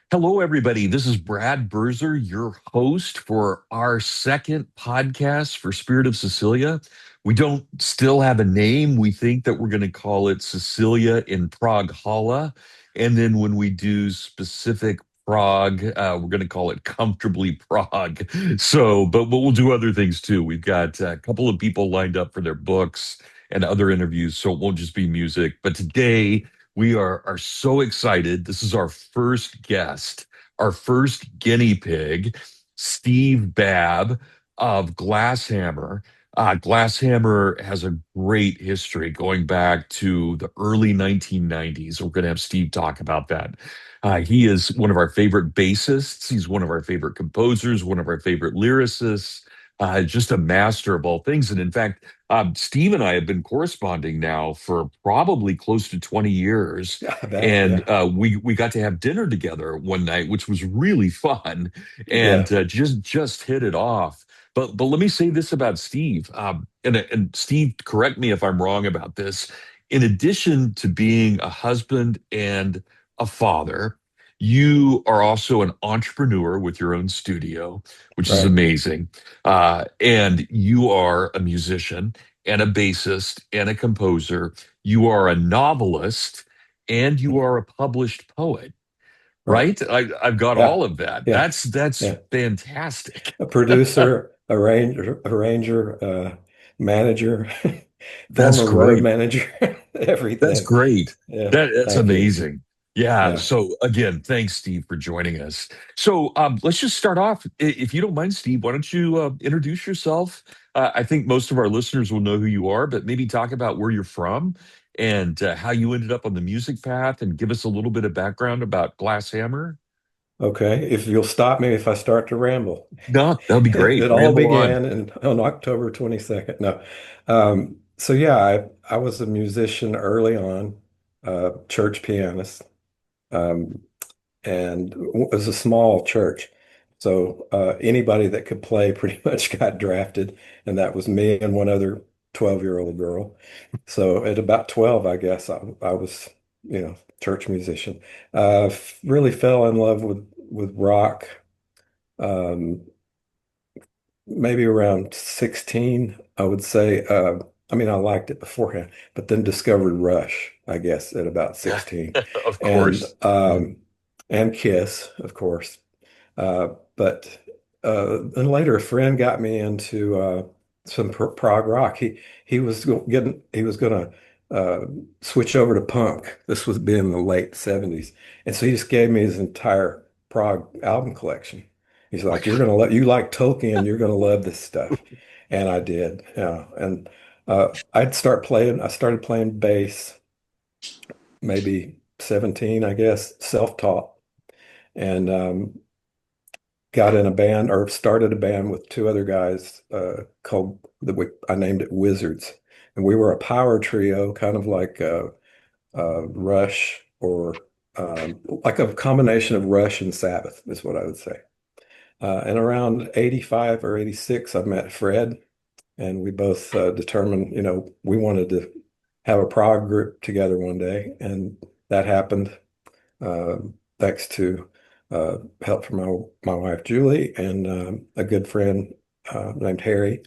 Hello, everybody. This is Brad Berzer, your host for our second podcast for Spirit of Cecilia. We don't still have a name. We think that we're going to call it Cecilia in Proghalla. And then when we do specific Prague, we're going to call it Comfortably Prague. But we'll do other things too. We've got a couple of people lined up for their books and other interviews, so it won't just be music. But today, we are so excited. This is our first guest, our first guinea pig, Steve Babb of Glasshammer. Glasshammer has a great history going back to the early 1990s. We're going to have Steve talk about that. He is one of our favorite bassists. He's one of our favorite composers, one of our favorite lyricists, just a master of all things. And in fact, Steve and I have been corresponding now for probably close to 20 years. Yeah, I bet. And Yeah. we got to have dinner together one night, which was really fun, Yeah. and just hit it off. But let me say this about Steve, and Steve, correct me if I'm wrong about this. In addition to being a husband and a father, you are also an entrepreneur with your own studio, which is Right. amazing. And you are a musician and a bassist and a composer. You are a novelist and you are a published poet, Right. right? I've got Yeah. all of that. Yeah. That's Yeah. fantastic. A producer, arranger, manager, That's former road great. manager, That's everything. great. Yeah. That's Thank you. amazing. Yeah. Yeah. So again, thanks, Steve, for joining us. So let's just start off. If you don't mind, Steve, why don't you introduce yourself? I think most of our listeners will know who you are, but maybe talk about where you're from and how you ended up on the music path, and give us a little bit of background about Glass Hammer. Okay. If you'll stop me if I start to ramble. No, that'll be great. It all Ramble on. began on October 22nd. No. So yeah, I was a musician early on, church pianist. Um, and it was a small church. So anybody that could play pretty much got drafted, and that was me and one other 12-year-old girl. So at about 12, I guess I was, church musician. Really fell in love with rock. Um, Maybe around 16, I would say. I mean, I liked it beforehand, but then discovered Rush, I guess, at about 16, Of and course. um, and Kiss, of course. But then later, a friend got me into some prog rock. He was going to switch over to punk. This was being the late 70s, and so he just gave me his entire prog album collection. He's My like, "You're gonna you like Tolkien, you're gonna love this stuff," and I did. Yeah, and I started playing bass, maybe 17, I guess, self-taught, and got in a band or started a band with two other guys called I named it Wizards, and we were a power trio, kind of like Rush or like a combination of Rush and Sabbath is what I would say. And around 85 or 86, I met Fred, and we both determined, we wanted to have a prog group together one day, and that happened uh, thanks to help from my wife Julie and a good friend named Harry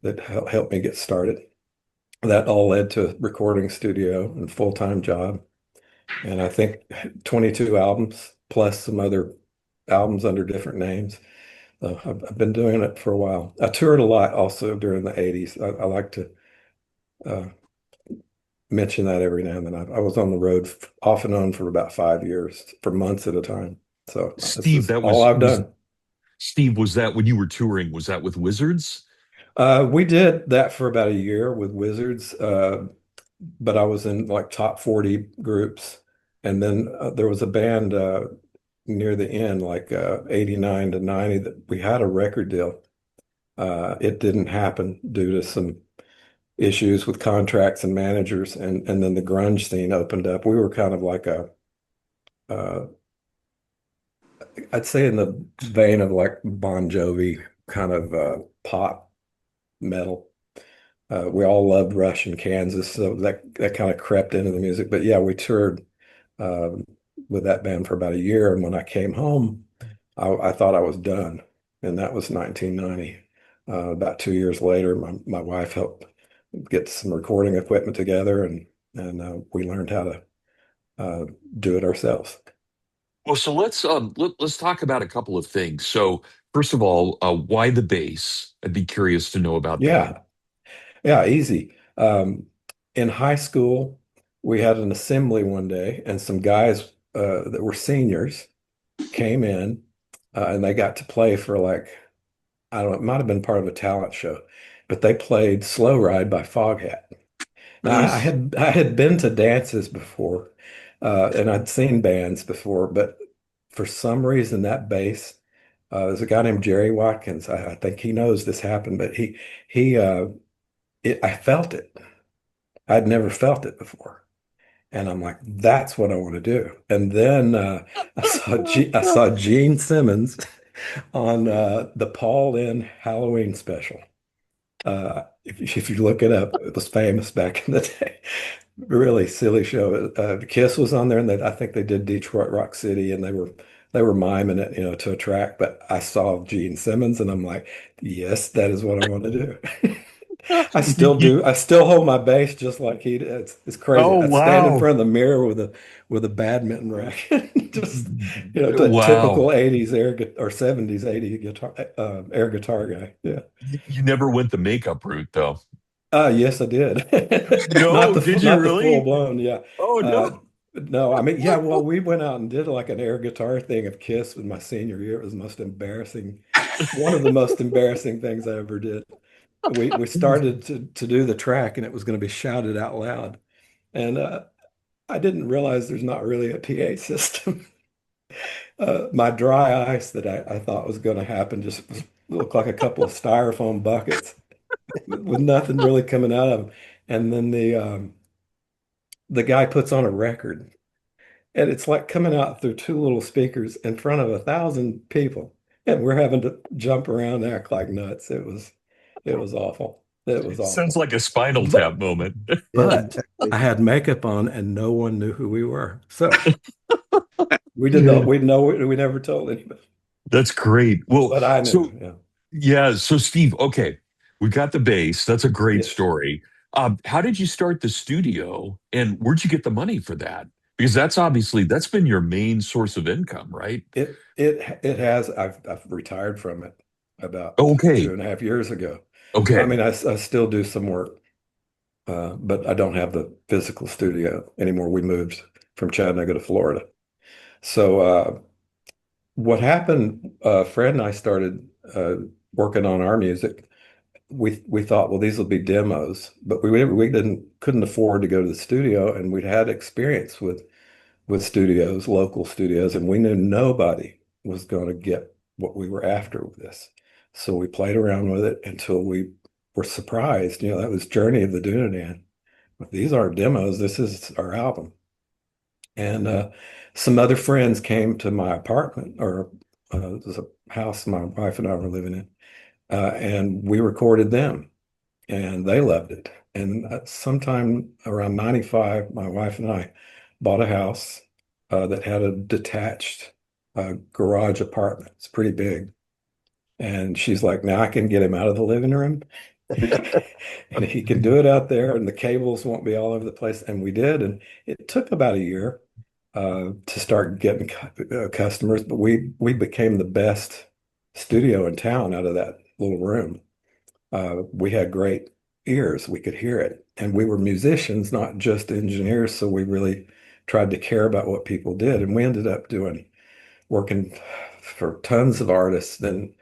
that helped me get started. That all led to a recording studio and full-time job, and I think 22 albums plus some other albums under different names. I've been doing it for a while. I toured a lot also during the 80s. I like to uh, mention that every now and then. I was on the road off and on for about 5 years, for months at a time. So this Steve, is that all I've was done. Steve, was that when you were touring? Was that with Wizards? We did that for about a year with Wizards, but I was in like top 40 groups. And then there was a band near the end, like 89 to 90, that we had a record deal. It didn't happen due to some issues with contracts and managers, and then the grunge scene opened up. We were kind of like uh, I'd say in the vein of like Bon Jovi, kind of pop metal. We all loved Rush in Kansas, so that kind of crept into the music. But yeah, we toured um, with that band for about a year. And when I came home, I thought I was done. And that was 1990. About 2 years later, my wife helped get some recording equipment together and we learned how to uh, do it ourselves. Well, so let's talk about a couple of things. So first of all, why the bass? I'd be curious to know about that. Yeah, yeah, easy. In high school, we had an assembly one day, and some guys that were seniors came in, and they got to play for like, I don't know, it might have been part of a talent show, but they played Slow Ride by Foghat. Now, I had been to dances before, and I'd seen bands before, but for some reason that bass, there's a guy named Jerry Watkins. I think he knows this happened, but I felt it. I'd never felt it before. And I'm like, that's what I want to do. And then I saw Gene Simmons on the Paul Lynde Halloween special. If you look it up, it was famous back in the day. Really silly show. Kiss was on there, and I think they did Detroit Rock City, and they were miming it, to attract. But I saw Gene Simmons, and I'm like, yes, that is what I want to do. I still do. I still hold my bass just like he did. It's crazy. Oh, I'd stand in wow. front of the mirror with a badminton racket, just a Wow. typical '80s or '70s '80s guitar air guitar guy. Yeah. You never went the makeup route though. Yes, I did. Not No, the did you not the full really? blown. Yeah. Oh Uh, no. no, I mean, yeah. Well, we went out and did like an air guitar thing of Kiss with my senior year. It was the most embarrassing, one of the most embarrassing things I ever did. We started to do the track, and it was going to be shouted out loud, and I didn't realize there's not really a PA system. My dry ice that I thought was going to happen just looked like a couple of styrofoam buckets with nothing really coming out of them. And then the guy puts on a record, and it's like coming out through two little speakers in front of 1,000 people, and we're having to jump around and act like nuts. It was awful. It was Sounds awful. like a Spinal Tap But moment. Yeah, but I had makeup on, and no one knew who we were. So we did the Yeah. we know we never told anybody, That's great. Well, but I knew. so Yeah. yeah, so Steve, okay, we got the bass. That's a great Yes. story. How did you start the studio, and where'd you get the money for that? Because that's been your main source of income, right? It has. I've retired from it about two Okay, and a half years ago. I okay. mean, I still do some work, but I don't have the physical studio anymore. We moved from Chattanooga to Florida. So what happened? Fred and I started working on our music. We thought, well, these will be demos, but we couldn't afford to go to the studio, and we'd had experience with studios, local studios, and we knew nobody was going to get what we were after with this. So we played around with it until we were surprised. That was Journey of the Dunadan. These aren't demos. This is our album. And some other friends came to my apartment, or it was a house my wife and I were living in, and we recorded them, and they loved it. And sometime around 95, my wife and I bought a house that had a detached garage apartment. It's pretty big. And she's like, now I can get him out of the living room and he can do it out there and the cables won't be all over the place. And we did. And it took about a year to start getting customers, but we became the best studio in town out of that little room. We had great ears. We could hear it. And we were musicians, not just engineers. So we really tried to care about what people did. And we ended up working for tons of artists. Then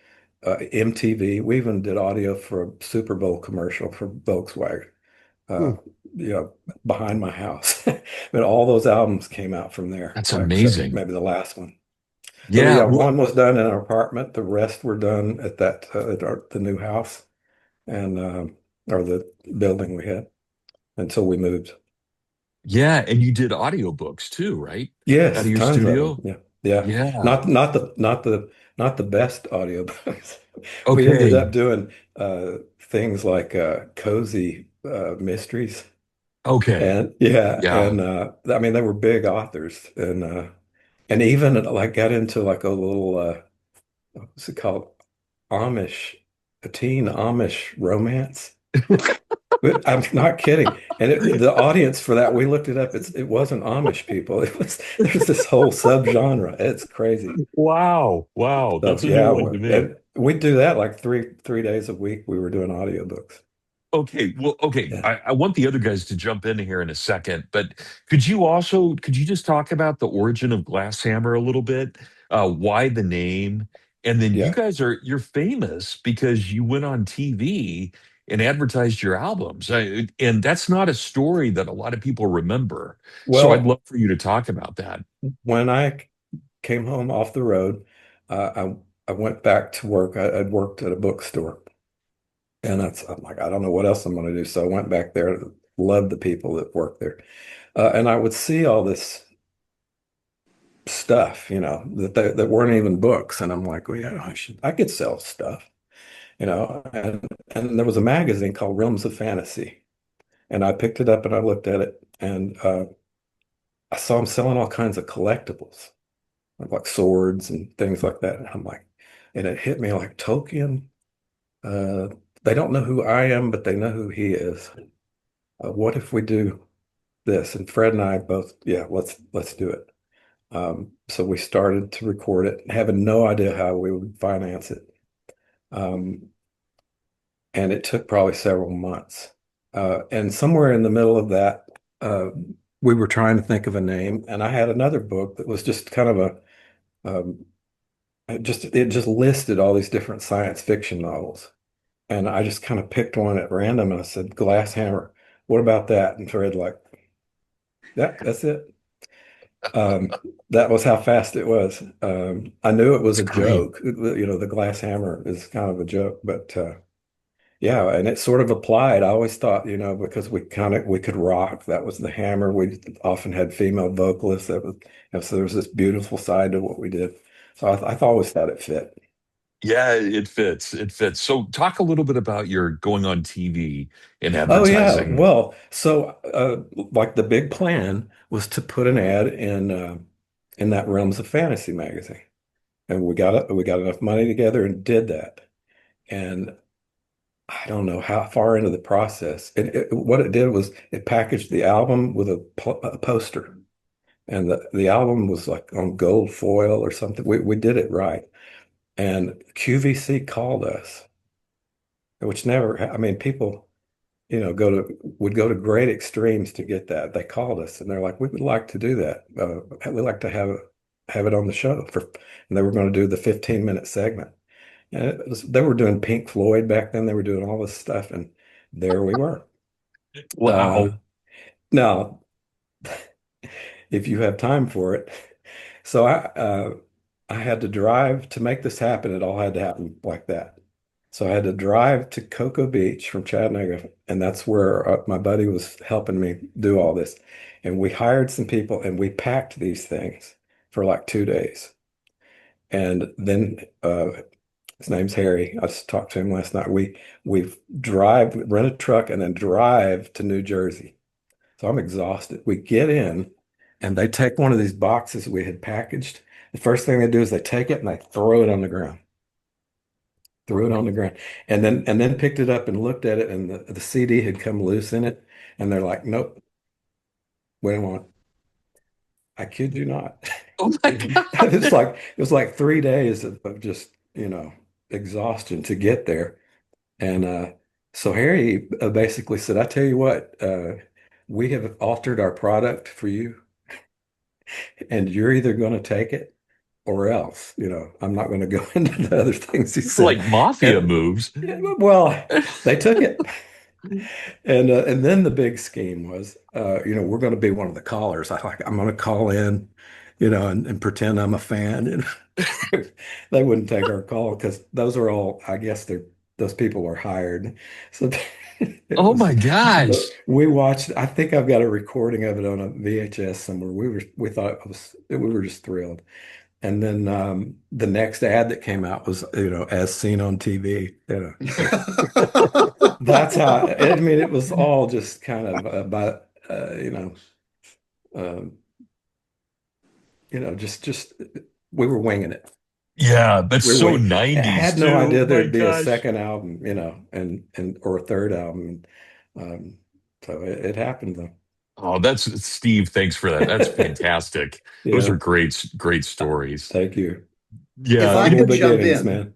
MTV, we even did audio for a Super Bowl commercial for Volkswagen, uh, hmm, you know, behind my house. But all those albums came out from there, That's except amazing. maybe the last one. So Yeah, yeah, well, one was done in our apartment. The rest were done at the new house and or the building we had until we moved. yeah, and you did audiobooks too, right? Out of Yes, your tons of them. studio? Yeah, yeah. Yeah. Not the best audiobooks. We ended Okay. up doing things like cozy mysteries, Okay. and yeah, Yeah. and I mean they were big authors, and and even like got into like a little what's it called? Amish, a teen Amish romance. But I'm not kidding. And the audience for that, we looked it up. It wasn't Amish people. It was there's this whole subgenre. It's crazy. Wow. Wow. So That's a new yeah, one to me. and we do that like three days a week. We were doing audiobooks. Okay, well, okay. Yeah. I want the other guys to jump in here in a second, but could you just talk about the origin of Glass Hammer a little bit? Why the name? And then Yeah. you're famous because you went on TV and advertised your albums. And that's not a story that a lot of people remember. So I'd Well, love for you to talk about that. when I came home off the road, I went back to work. I'd worked at a bookstore, and I'm like, I don't know what else I'm going to do. So I went back there. Loved the people that worked there, and I would see all this stuff, that weren't even books, and I'm like, well, yeah, I could sell stuff, and there was a magazine called Realms of Fantasy, and I picked it up and I looked at it, and I saw them selling all kinds of collectibles, like swords and things like that. And I'm like, and it hit me like Tolkien. Uh, they don't know who I am, but they know who he is. What if we do this? And Fred and I both, yeah, let's do it. So we started to record it, having no idea how we would finance it. Um, and it took probably several months. And somewhere in the middle of that, uh, we were trying to think of a name, and I had another book that was just kind of um, it just listed all these different science fiction novels. And I just kind of picked one at random and I said, Glass Hammer. What about that? And Fred like, yeah, that's it. Um, that was how fast it was. I knew it was It's a great. joke. The glass hammer is kind of a joke, but yeah, and it sort of applied. I always thought, because we could rock. That was the hammer. We often had female vocalists. So there was this beautiful side to what we did. So I always thought it fit. Yeah, it fits. It fits. So talk a little bit about your going on TV and Oh yeah. advertising. Well, so like the big plan was to put an ad in that Realms of Fantasy magazine. And we got enough money together and did that. And I don't know how far into the process. What it did was it packaged the album with a poster. And the album was like on gold foil or something. We did it right. And QVC called us, which never, I mean, people would go to great extremes to get that. They called us and they're like, we would like to do that. We'd like to have it on the show and they were going to do the 15-minute segment. And they were doing Pink Floyd back then. They were doing all this stuff, and there we were. Uh, Wow. Now, if you have time for it, so I had to drive to make this happen. It all had to happen like that. So I had to drive to Cocoa Beach from Chattanooga, and that's where my buddy was helping me do all this. And we hired some people, and we packed these things for like 2 days. And then his name's Harry. I just talked to him last night. We rent a truck, and then drive to New Jersey. So I'm exhausted. We get in, and they take one of these boxes we had packaged. The first thing they do is they take it and they throw it on the ground. Threw it on the ground, and then picked it up and looked at it, and the CD had come loose in it, and they're like, "Nope, we don't want it." I kid you not. Oh my God. It was like 3 days of just exhaustion to get there. And so Harry basically said, I tell you what, we have altered our product for you, and you're either going to take it or else. I'm not going to go into the other things he said. Like mafia And moves. well, they took it. And then the big scheme was, we're going to be one of the callers. I'm going to call in, and pretend I'm a fan. They wouldn't take our call because those are all, I guess those people are hired. So it Oh was, my gosh. we watched, I think I've got a recording of it on a VHS somewhere. We thought we were just thrilled. And then the next ad that came out was, as seen on TV. That's how, I mean, it was all just kind of about, um, just we were winging it. Yeah, that's We were so wing. I 90s had no too. idea My there'd be a gosh. second album, and or a third album. Um, so it happened though. Oh, that's Steve. Thanks for that. That's fantastic. Those are Yeah, great stories. thank you. If Yeah, I Humble could jump beginnings, in, man.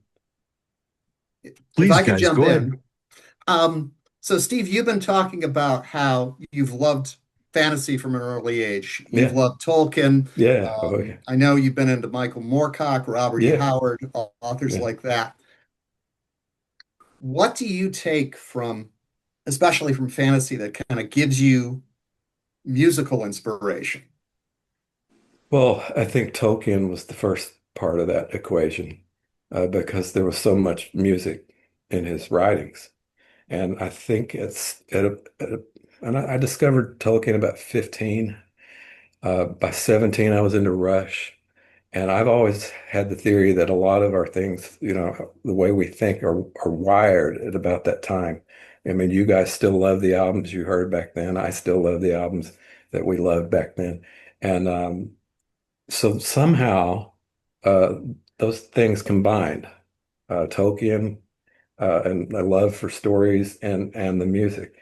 if please, I could guys, jump go ahead. in, so Steve, you've been talking about how you've loved fantasy from an early age. You've Yeah, loved Tolkien. yeah, oh yeah, I know you've been into Michael Moorcock, Robert E. yeah, Howard, authors yeah. like that. What do you take from, especially from fantasy, that kind of gives you musical inspiration? Well, I think Tolkien was the first part of that equation because there was so much music in his writings. And I think and I discovered Tolkien about 15. By 17, I was into Rush. And I've always had the theory that a lot of our things, the way we think are wired at about that time. I mean, you guys still love the albums you heard back then. I still love the albums that we loved back then. And so somehow uh, those things combined, Tolkien and a love for stories and the music.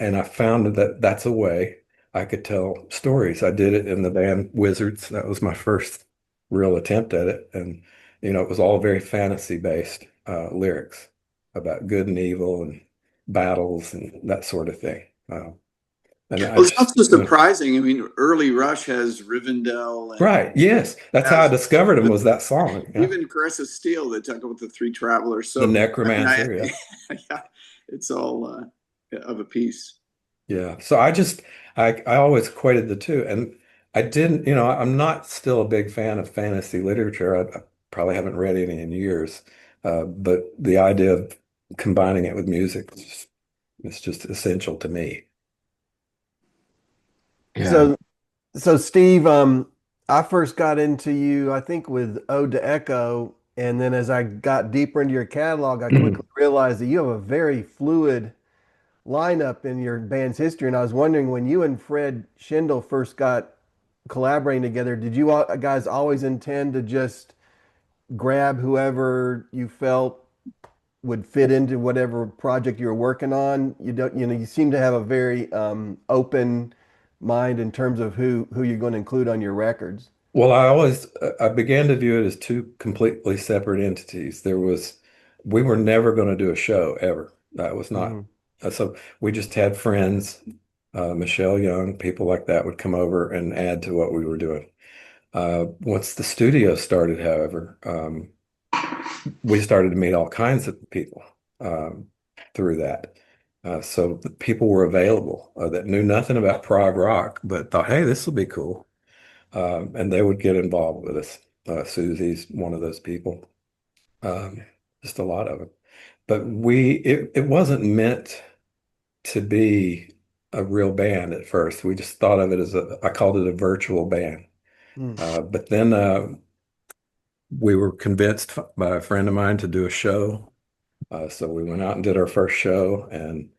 And I found that that's a way I could tell stories. I did it in the band Wizards. That was my first real attempt at it. And, it was all very fantasy based lyrics about good and evil and battles and that sort of thing. And I Well, it's not just, so surprising. I mean, early Rush has Rivendell and right. Yes. That's how I has discovered him was that song. Yeah. even Caress of Steel. They talk about the three travelers. The So, I mean, Necromancer. Yeah. yeah, it's all of a piece. Yeah. So I always equated the two. And I didn't, I'm not still a big fan of fantasy literature. I probably haven't read any in years. But the idea of combining it with music is just essential to me. Yeah. So, so Steve, I first got into you, I think, with Ode to Echo, and then as I got deeper into your catalog, I quickly realized that you have a very fluid lineup in your band's history. And I was wondering, when you and Fred Schindel first got collaborating together, did you guys always intend to just grab whoever you felt would fit into whatever project you were working on? You don't, you seem to have a very open mind in terms of who you're going to include on your records. Well, I began to view it as two completely separate entities. We were never going to do a show ever. That was not, Mhm. so we just had friends, Michelle Young, people like that would come over and add to what we were doing. Once the studio started, however, we started to meet all kinds of people through that. So the people were available that knew nothing about prog rock, but thought, hey, this will be cool. And they would get involved with us. Susie's one of those people, um, just a lot of them. But it wasn't meant to be a real band at first. We just thought of it as I called it a virtual band. Mm. But then we were convinced by a friend of mine to do a show. So we went out and did our first show, and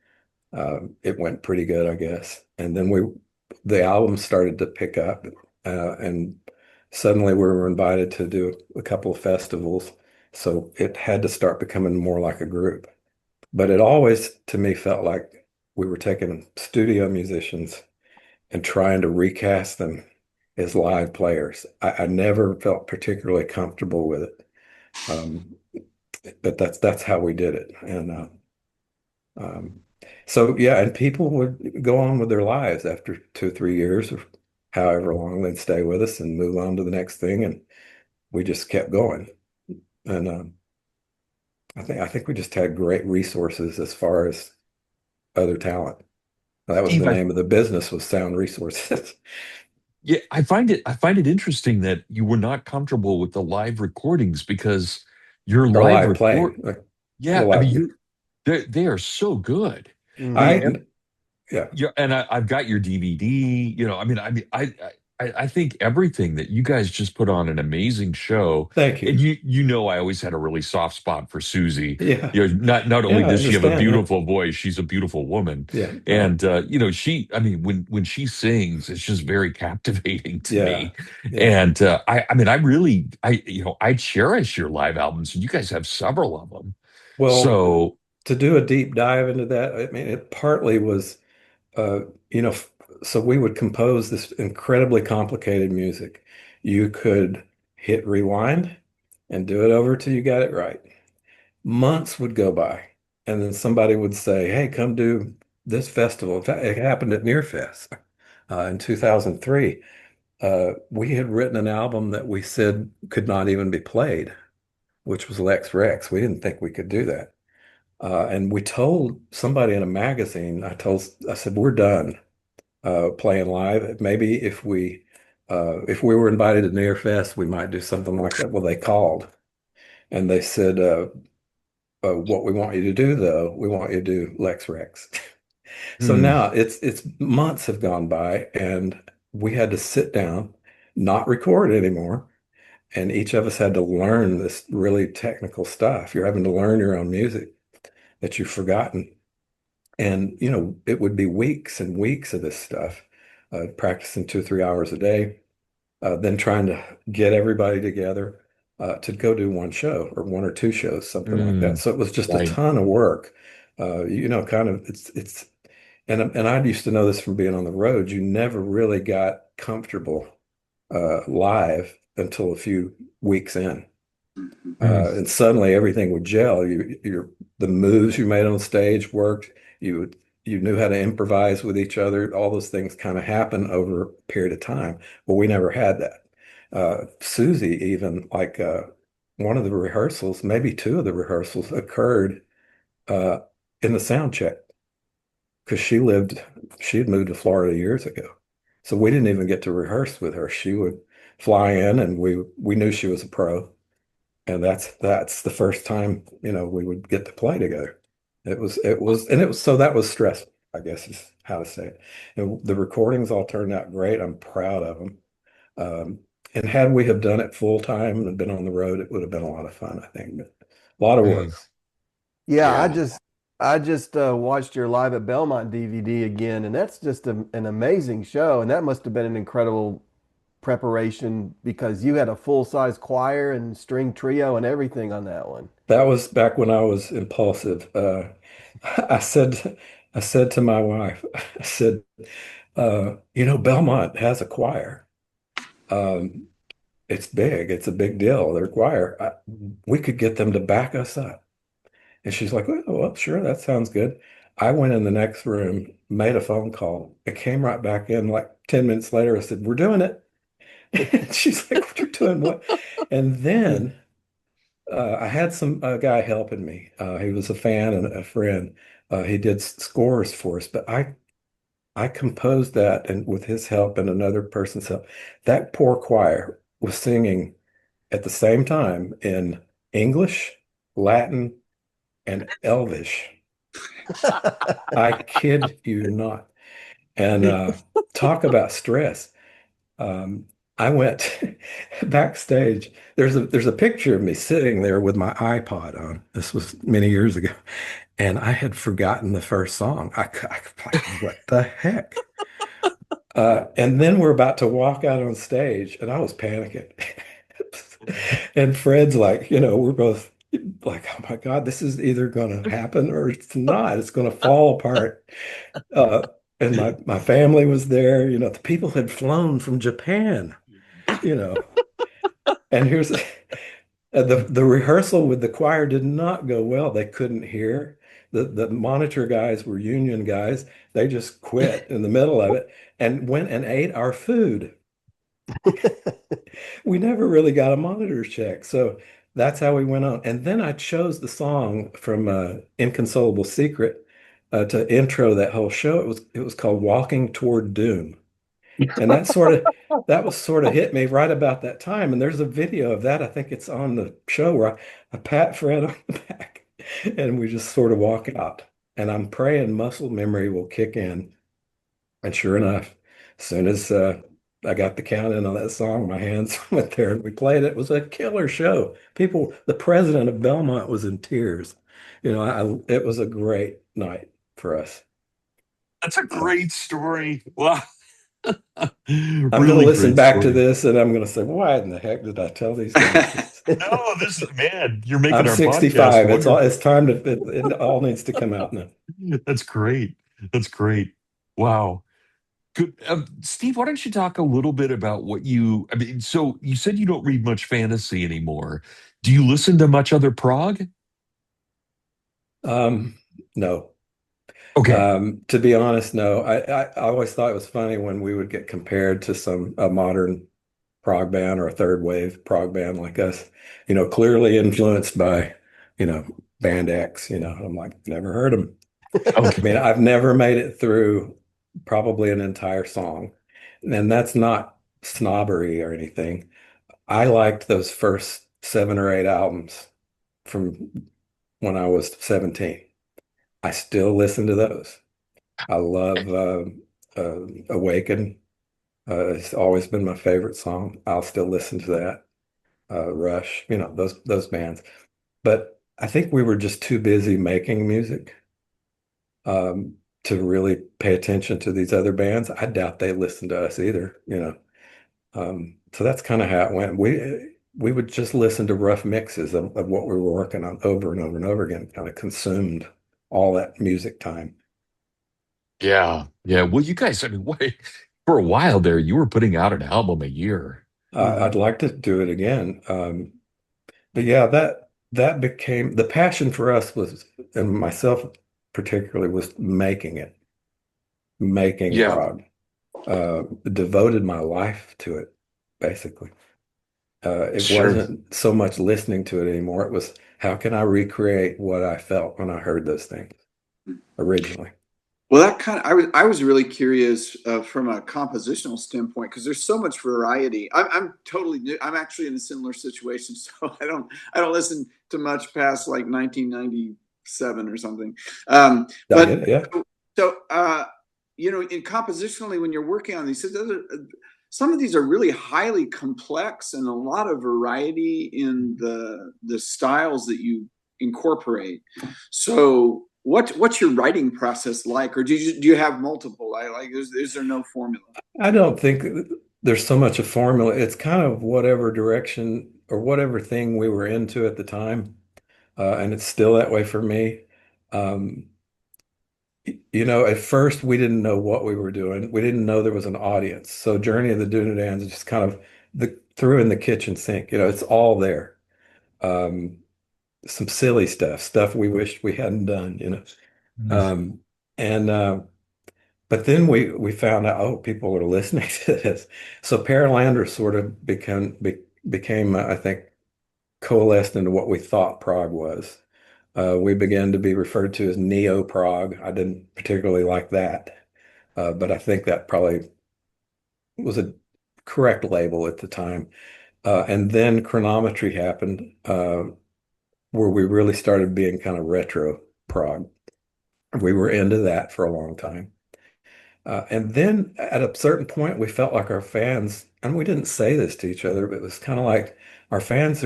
it went pretty good, I guess. And then the album started to pick up, and suddenly we were invited to do a couple of festivals. So it had to start becoming more like a group. But it always, to me, felt like we were taking studio musicians and trying to recast them as live players. I never felt particularly comfortable with it. Um, but that's how we did it. And um, so yeah, and people would go on with their lives after 2 or 3 years or however long they'd stay with us and move on to the next thing, and we just kept going. And I think we just had great resources as far as other talent. That was Steve, the name of the business, was Sound Resources. yeah, I find it interesting that you were not comfortable with the live recordings because your Or live live record, playing. Like, yeah, well, I mean they are so good. Mhm. The I yeah. Yeah, and I've got your DVD. I mean, I I think everything that you guys just put on an amazing show. Thank And you. you know I always had a really soft spot for Susie. Yeah. Not only Yeah, I does she have a understand. Yeah. beautiful voice, she's a beautiful woman. Yeah. And I mean, when she sings, it's just very captivating to Yeah. me. Yeah. And I mean, I cherish your live albums, and you guys have several of them. Well, So, to do a deep dive into that, I mean, it partly was, uh, you know, so we would compose this incredibly complicated music. You could hit rewind and do it over till you got it right. Months would go by, and then somebody would say, "Hey, come do this festival." In fact, it happened at Nearfest in 2003. We had written an album that we said could not even be played, which was Lex Rex. We didn't think we could do that. And we told somebody in a magazine, I said, we're done playing live. Maybe if we were invited to Nearfest, we might do something like that. Well, they called and they said, what we want you to do, though, we want you to do Lex Rex. So hmm, now it's months have gone by, and we had to sit down, not record anymore. And each of us had to learn this really technical stuff. You're having to learn your own music that you've forgotten. And, it would be weeks and weeks of this stuff, practicing 2 or 3 hours a day, then trying to get everybody together to go do one show or one or two shows, something like that. hmm, So it was just a right. ton of work. Kind of and I used to know this from being on the road. You never really got comfortable live until a few weeks in. Hmm, And suddenly everything would gel. The moves you made on stage worked. You knew how to improvise with each other. All those things kind of happen over a period of time. Well, we never had that. Susie, even like one of the rehearsals, maybe two of the rehearsals occurred uh, in the sound check because she had moved to Florida years ago. So we didn't even get to rehearse with her. She would fly in and we knew she was a pro. And that's the first time, we would get to play together. So that was stressful, I guess is how to say it. And the recordings all turned out great. I'm proud of them. Um, and had we have done it full time and been on the road, it would have been a lot of fun, I think. But a lot of hmm. work. Yeah, Yeah. I just watched your Live at Belmont DVD again, and that's just an amazing show. And that must have been an incredible preparation because you had a full-size choir and string trio and everything on that one. That was back when I was impulsive. I said, I said to my wife, I said, Belmont has a choir. Um, it's big. It's a big deal. Their choir. We could get them to back us up. And she's like, well, sure, that sounds good. I went in the next room, made a phone call, and came right back in like 10 minutes later. I said, we're doing it. And she's like, what are you doing? What? And then I had some guy helping me. He was a fan and a friend. He did scores for us, but I composed that, and with his help and another person's help, that poor choir was singing at the same time in English, Latin, and Elvish. I kid you not. And talk about stress. Um, I went backstage. There's a picture of me sitting there with my iPod on. This was many years ago, and I had forgotten the first song. Like, what the heck? And then we're about to walk out on stage, and I was panicking. And Fred's like, we're both like, oh my God, this is either going to happen or it's not. It's going to fall apart. And my family was there. The people had flown from Japan, you know. And here's the rehearsal with the choir did not go well. They couldn't hear. The monitor guys were union guys. They just quit in the middle of it and went and ate our food. We never really got a monitor check. So that's how we went on. And then I chose the song from Inconsolable Secret to intro that whole show. It was called Walking Toward Doom. And that was sort of hit me right about that time. And there's a video of that. I think it's on the show where I pat Fred on the back and we just sort of walk out. And I'm praying muscle memory will kick in. And sure enough, as soon as I got the count in on that song. My hands went there and we played it. It was a killer show. The president of Belmont was in tears. It was a great night for us. That's a great story. Wow. I'm going to Really listen great back to story. this and I'm going to say, why in the heck did I tell these guys this? No, this is, man, you're making I'm our podcast 65. It's wonderful. time it all needs to come out now. That's great. That's great. Wow. Good. Steve, why don't you talk a little bit about I mean, so you said you don't read much fantasy anymore. Do you listen to much other prog? Um, no. Okay. To be honest, no. I always thought it was funny when we would get compared to a modern prog band or a third wave prog band like us, clearly influenced by, band X, I'm like, never heard them. I mean, Okay. I've never made it through probably an entire song. And that's not snobbery or anything. I liked those first 7 or 8 albums from when I was 17. I still listen to those. I love Awaken. It's always been my favorite song. I'll still listen to that. Rush, those bands. But I think we were just too busy making music to really pay attention to these other bands. I doubt they listened to us either. So that's kind of how it went. We would just listen to rough mixes of what we were working on over and over and over again, kind of consumed all that music time. Yeah. Yeah. Well, you guys, I mean, for a while there, you were putting out an album a year. I'd like to do it again. But yeah, that became the passion for us was, and myself particularly, was making Yeah. prog. Devoted my life to it, basically. It Sure. wasn't so much listening to it anymore. It was how can I recreate what I felt when I heard those things originally? Well, I was really curious from a compositional standpoint because there's so much variety. I'm totally new. I'm actually in a similar situation, so I don't listen to much past like 1997 or something. I get But it, yeah. so in compositionally when you're working on these, some of these are really highly complex and a lot of variety in the styles that you incorporate. So what's your writing process like, or do you have multiple? Is there no formula? I don't think there's so much a formula. It's kind of whatever direction or whatever thing we were into at the time. And it's still that way for me. Um, at first we didn't know what we were doing. We didn't know there was an audience. So Journey of the Dunedains is just kind of threw in the kitchen sink. It's all there. Um, some silly stuff we wished we hadn't done. Mm. Um, and But then we found out, oh, people are listening to this. So Pearlander sort of became, I think, coalesced into what we thought prog was. We began to be referred to as neo prog. I didn't particularly like that, but I think that probably was a correct label at the time. And then chronometry happened, where we really started being kind of retro prog. We were into that for a long time. And then at a certain point, we felt like our fans, and we didn't say this to each other, but it was kind of like our fans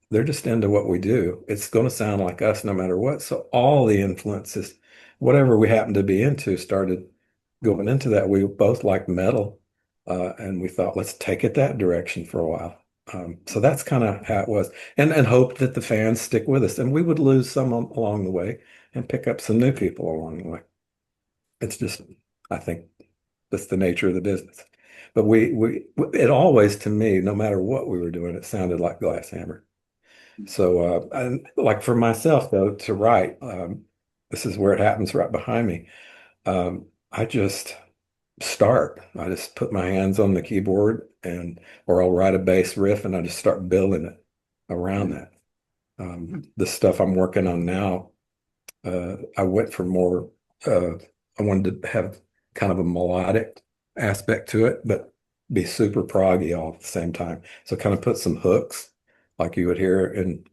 they're just into what we do. It's going to sound like us no matter what. So all the influences, whatever we happened to be into, started going into that. We both liked metal, and we thought, let's take it that direction for a while. So that's kind of how it was, and hoped that the fans stick with us, and we would lose some along the way and pick up some new people along the way. It's just, I think that's the nature of the business. But it always, to me, no matter what we were doing, it sounded like Glass Hammer. So, and like for myself though, to write, this is where it happens right behind me. I just start. I just put my hands on the keyboard or I'll write a bass riff and I just start building it around that. The stuff I'm working on now, I went for more, I wanted to have kind of a melodic aspect to it, but be super proggy all at the same time. So kind of put some hooks like you would hear in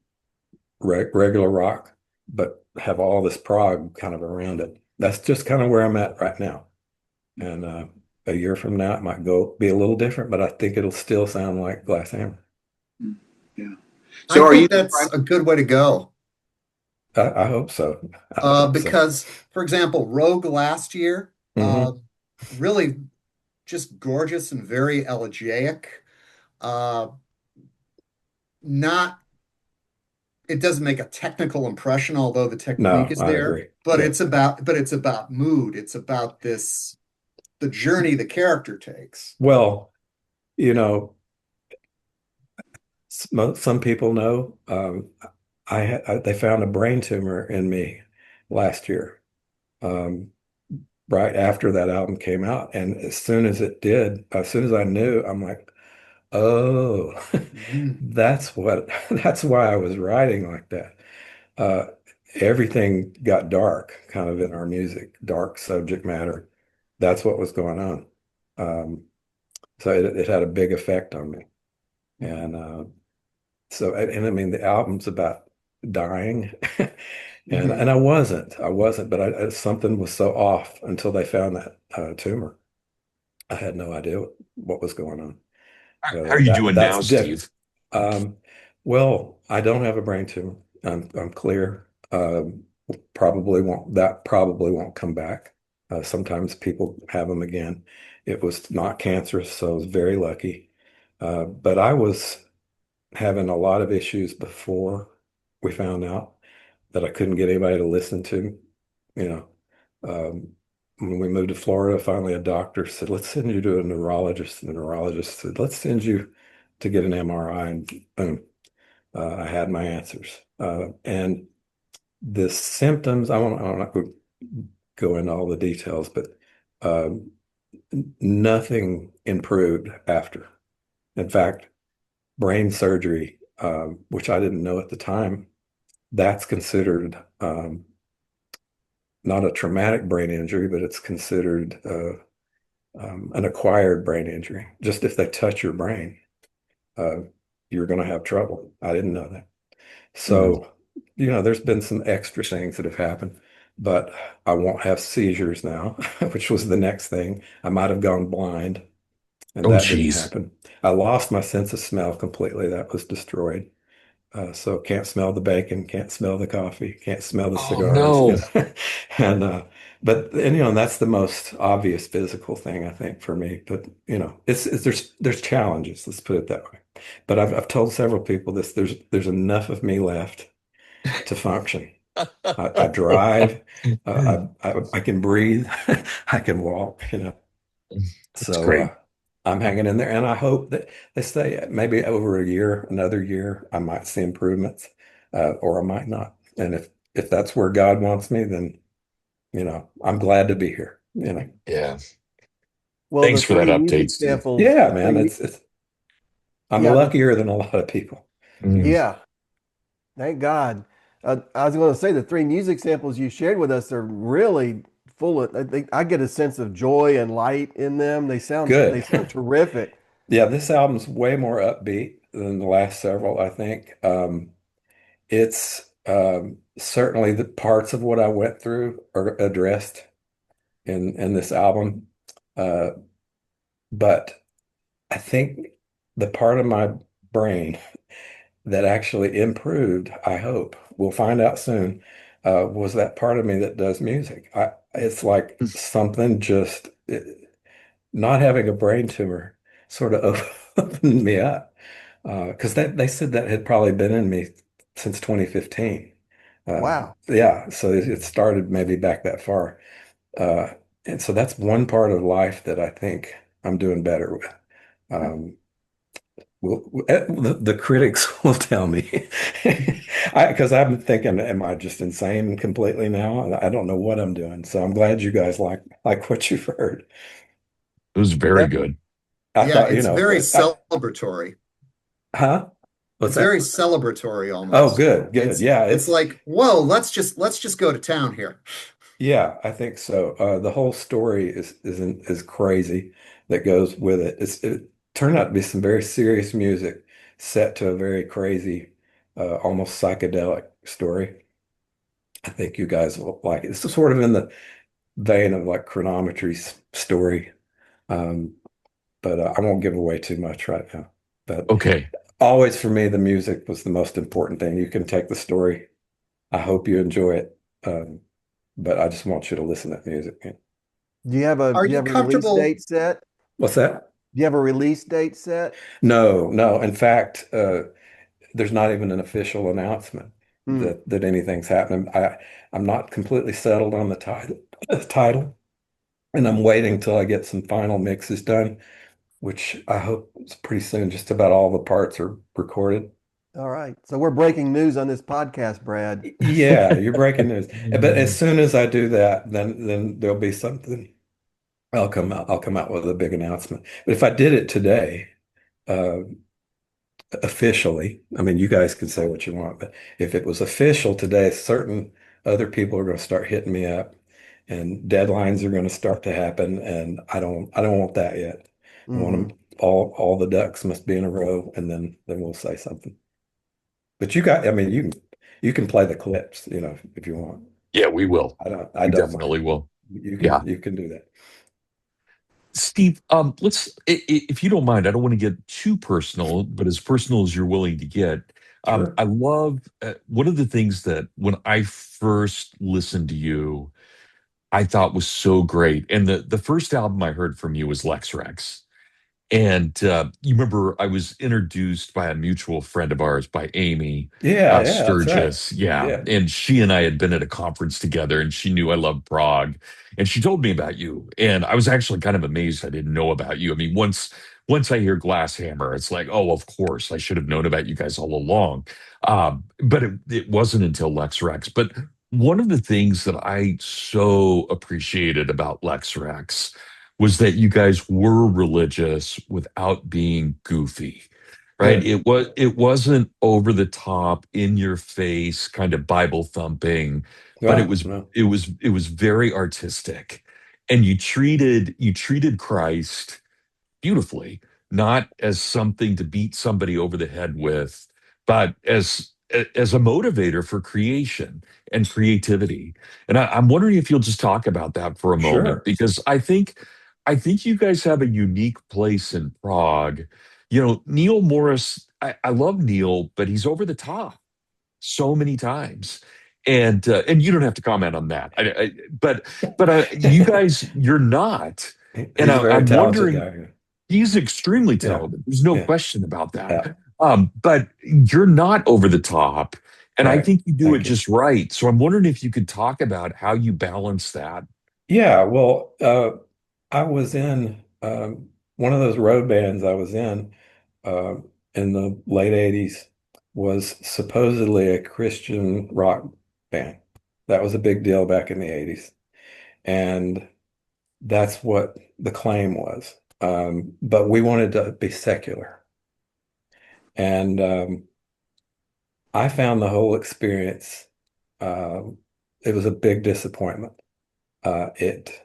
regular rock, but have all this prog kind of around it. That's just kind of where I'm at right now. And a year from now, it might go be a little different, but I think it'll still sound like Glass Hammer. Yeah. I So are you think that's a good way to go. I hope so. I hope so. Because, for example, Rogue last year, Hmm. really just gorgeous and very elegiac. Uh, not, it doesn't make a technical impression, although the technique No, is I there, agree. but Yeah. it's about mood. It's about this, the journey the character takes. Well, you know, some people know they found a brain tumor in me last year, um, right after that album came out. And as soon as it did, as soon as I knew, I'm like, oh, Mm. that's why I was writing like that. Uh, Everything got dark kind of in our music, dark subject matter. That's what was going on. So it had a big effect on me. And and I mean, the album's about dying, Mhm. and I wasn't, but something was so off until they found that tumor. I had no idea what was going on. How are So you that doing that's now, diff. Steve? Um, well, I don't have a brain tumor. I'm clear. Probably won't come back. Sometimes people have them again. It was not cancerous, so I was very lucky. But I was having a lot of issues before we found out that I couldn't get anybody to listen to. You know, when we moved to Florida, finally a doctor said, "Let's send you to a neurologist." And the neurologist said, "Let's send you to get an MRI." And boom, I had my answers. And the symptoms, I'm not going to go into all the details, but um, nothing improved after. In fact, brain surgery, which I didn't know at the time, that's considered not a traumatic brain injury, but it's considered an acquired brain injury. Just if they touch your brain, uh, you're going to have trouble. I didn't know that. Mm. So, there's been some extra things that have happened, but I won't have seizures now, which was the next thing. I might have gone blind, and Oh, that didn't geez. happen. I lost my sense of smell completely. That was destroyed. So can't smell the bacon, can't smell the coffee, can't smell the Oh, cigars, no. and but that's the most obvious physical thing I think for me. But there's challenges. Let's put it that way. But I've told several people this. There's enough of me left to function. I drive. I can breathe. I can walk. That's So great. I'm hanging in there, and I hope that they say maybe over a year, another year, I might see improvements, or I might not. And if that's where God wants me, then I'm glad to be here. Yeah. Well, Thanks for that update, Steve. Yeah, the man, three, it's I'm yeah, luckier than a lot of people. Mm. yeah, thank God. I was going to say the three music samples you shared with us are really full of. I get a sense of joy and light in them. They Good. sound terrific. Yeah, this album's way more upbeat than the last several, I think. It's certainly the parts of what I went through are addressed in this album. Uh, but I think the part of my brain that actually improved, I hope, we'll find out soon, was that part of me that does music. It's like something not having a brain tumor sort of opened me up. Because they said that had probably been in me since 2015. Wow. Yeah, so it started maybe back that far. Uh, and so that's one part of life that I think I'm doing better with. Um, the critics will tell me, because I've been thinking, am I just insane completely now? I don't know what I'm doing. So I'm glad you guys like what you've heard. It was very good. I Yeah, thought, it's very celebratory. huh? What's It's very that? celebratory Oh, almost. good, good. Yeah, It's like, whoa, let's just go to town here. yeah, I think so. The whole story is crazy that goes with it. It turned out to be some very serious music set to a very crazy, almost psychedelic story. I think you guys will like it. It's sort of in the vein of like Chronometry's story. Um, but I won't give away too much right now. But Okay. always for me, the music was the most important thing. You can take the story. I hope you enjoy it. But I just want you to listen to music. Are Do you you have a release comfortable? date set? What's that? Do you have a release date set? No, no. In fact, there's not even an official announcement Hmm. that anything's happening. I'm not completely settled on the title, and I'm waiting till I get some final mixes done, which I hope is pretty soon. Just about all the parts are recorded. All right. So we're breaking news on this podcast, Brad. Yeah, you're breaking news. But as soon as I do that, then there'll be something. I'll come out with a big announcement. But if I did it today, uh, officially, I mean, you guys can say what you want, but if it was official today, certain other people are going to start hitting me up, and deadlines are going to start to happen, and I don't want that yet. I want Hmm. them all the ducks must be in a row, and then we'll say something. But you got, I mean, you can play the clips, if you want. Yeah, we will. I We don't mind. definitely will. You Yeah. can you can do that. Steve, if you don't mind, I don't want to get too personal, but as personal as you're willing to get. Sure. I love one of the things that when I first listened to you, I thought was so great. And the first album I heard from you was Lex Rex. And you remember I was introduced by a mutual friend of ours, by Amy Yeah, that's right. Sturgis. Yeah. Yeah. And she and I had been at a conference together, and she knew I loved Prague. And she told me about you. And I was actually kind of amazed I didn't know about you. I mean, once I hear Glass Hammer, it's like, oh, of course, I should have known about you guys all along. But it wasn't until Lex Rex. But one of the things that I so appreciated about Lex Rex was that you guys were religious without being goofy, right? Good. It wasn't over the top, in your face, kind of Bible thumping, but Right. No. it was very artistic. And you treated Christ beautifully, not as something to beat somebody over the head with, but as a motivator for creation and creativity. And I'm wondering if you'll just talk about that for a moment, Sure. because I think you guys have a unique place in Prague. Neil Morris, I love Neil, but he's over the top so many times. And you don't have to comment on that. But you guys, you're not. And He's a very I'm talented wondering, guy. he's extremely Yeah. talented. There's no Yeah. question about Yeah. that. But you're not over the top. And I Right. think you do it Thank you. just right. So I'm wondering if you could talk about how you balance that. Yeah. Well, I was in one of those road bands I was uh, in the late 80s was supposedly a Christian rock band. That was a big deal back in the 80s. And that's what the claim was. But we wanted to be secular. And I found the whole experience, um, it was a big disappointment. It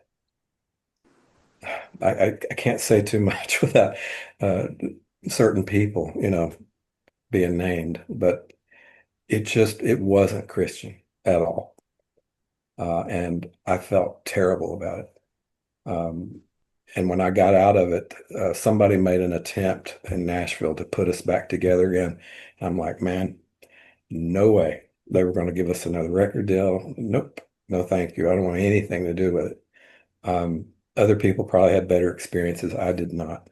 I can't say too much without uh, certain people, being named, but it wasn't Christian at all, and I felt terrible about it. Um, and when I got out of it, somebody made an attempt in Nashville to put us back together again. I'm like, man, no way. They were going to give us another record deal. Nope, no, thank you. I don't want anything to do with it. Other people probably had better experiences. I did not.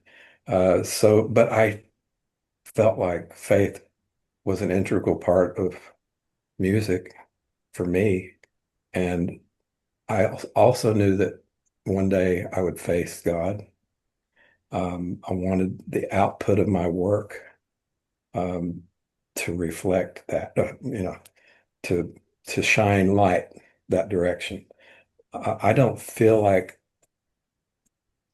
But I felt like faith was an integral part of music for me. And I also knew that one day I would face God. I wanted the output of my work um, to reflect that, to to shine light that direction. I don't feel like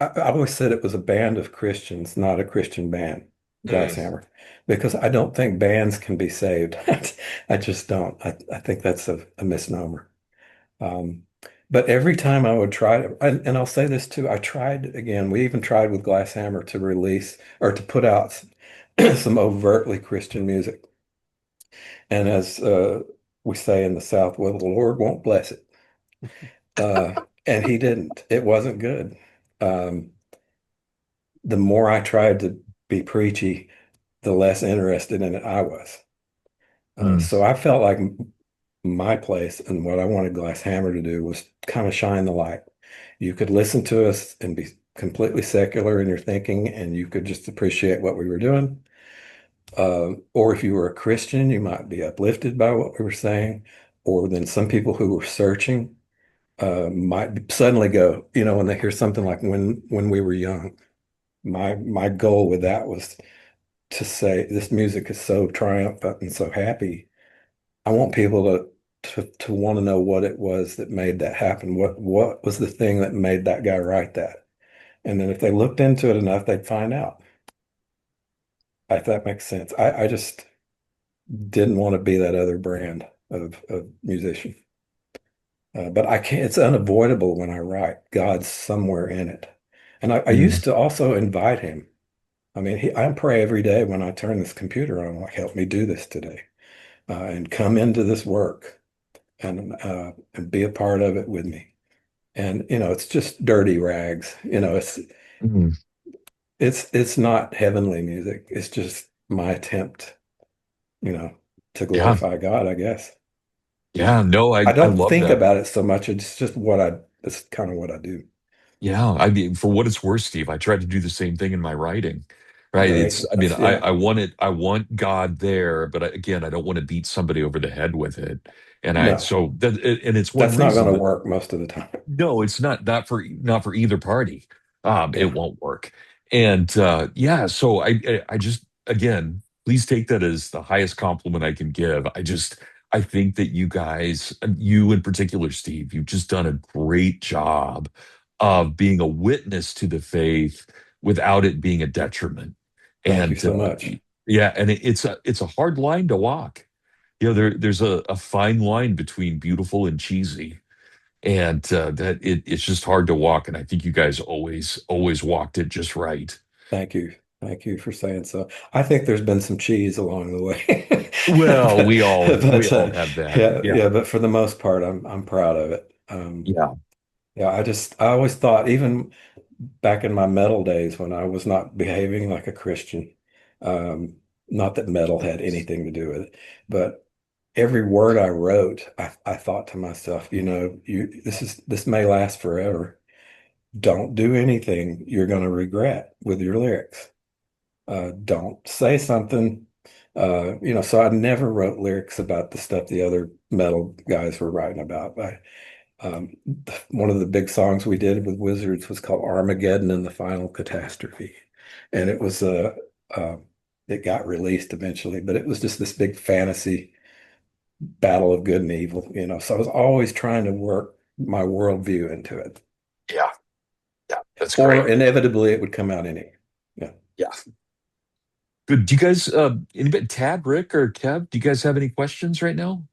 I always said it was a band of Christians, not a Christian band, Mm. Glasshammer, because I don't think bands can be saved. I just don't. I think that's a misnomer. Um, but every time I would try to, and I'll say this too, I tried again, we even tried with Glasshammer to release or to put out some overtly Christian music. And as we say in the South, well, the Lord won't bless it. And he didn't. It wasn't good. Um, the more I tried to be preachy, the less interested in it I was. Mm, So I felt like my place and what I wanted Glass Hammer to do was kind of shine the light. You could listen to us and be completely secular in your thinking, and you could just appreciate what we were doing. Or if you were a Christian, you might be uplifted by what we were saying. Or then some people who were searching might suddenly go, when they hear something like when we were young. My goal with that was to say this music is so triumphant and so happy. I want people to want to know what it was that made that happen. What was the thing that made that guy write that? And then if they looked into it enough, they'd find out. If that makes sense. I just didn't want to be that other brand of musician. But I can't, it's unavoidable when I write. God's somewhere in it. And I mm, used to also invite him. I mean, I pray every day when I turn this computer on, like, help me do this today, and come into this work and be a part of it with me. And it's just dirty rags. mm. It's not heavenly music. It's just my attempt, you know, to Yeah, glorify God, I guess. yeah. No, I I don't love think that. about it so much. It's just it's kind of what I do. Yeah, I mean, for what it's worth, Steve, I try to do the same thing in my writing, right? Right. I mean, Yeah. I want God there, but again, I don't want to beat somebody over the head with it. No, So that, and it's one that's not going reason to that work most of the time. no, it's not for either party. It Yeah. won't work. And yeah, so I just again, please take that as the highest compliment I can give. I think that you guys, you in particular, Steve, you've just done a great job of being a witness to the faith without it being a detriment. Thank you And so much. yeah, and it's a hard line to walk. There's a fine line between beautiful and cheesy, and that it's just hard to walk. And I think you guys always walked it just right. Thank you. Thank you for saying so. I think there's been some cheese along the way. Well, But, we but all have that. yeah, Yeah, yeah, but for the most part, I'm proud of it. yeah. Yeah, I always thought, even back in my metal days when I was not behaving like a Christian, um, not that metal had anything to do with it, but every word I wrote, I thought to myself, this may last forever. Don't do anything you're going to regret with your lyrics. Don't say something, so I never wrote lyrics about the stuff the other metal guys were writing about. Um, one of the big songs we did with Wizards was called Armageddon and the Final Catastrophe. And uh, it got released eventually, but it was just this big fantasy battle of good and evil. So I was always trying to work my worldview into it, Yeah, yeah, that's or great. inevitably it would come out anyway. Yeah. Yeah, good. Do you guys, anybody, Tab, Rick, or Kev, do you guys have any questions right now?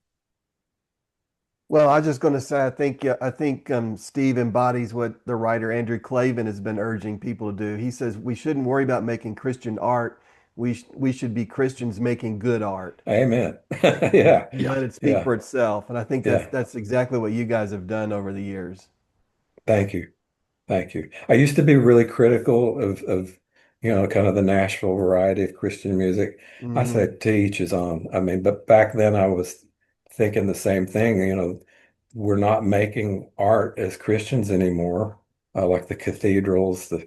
Well, I was just going to say, I think Steve embodies what the writer Andrew Clavin has been urging people to do. He says we shouldn't worry about making Christian art. We should be Christians making good art Amen. Yeah. and Yeah, let it speak Yeah. for itself. And I think Yeah. that's exactly what you guys have done over the years. Thank you. Thank you. I used to be really critical of kind of the Nashville variety of Christian music. I Hmm. said to each his own. I mean, but back then I was thinking the same thing. We're not making art as Christians anymore, like the cathedrals, the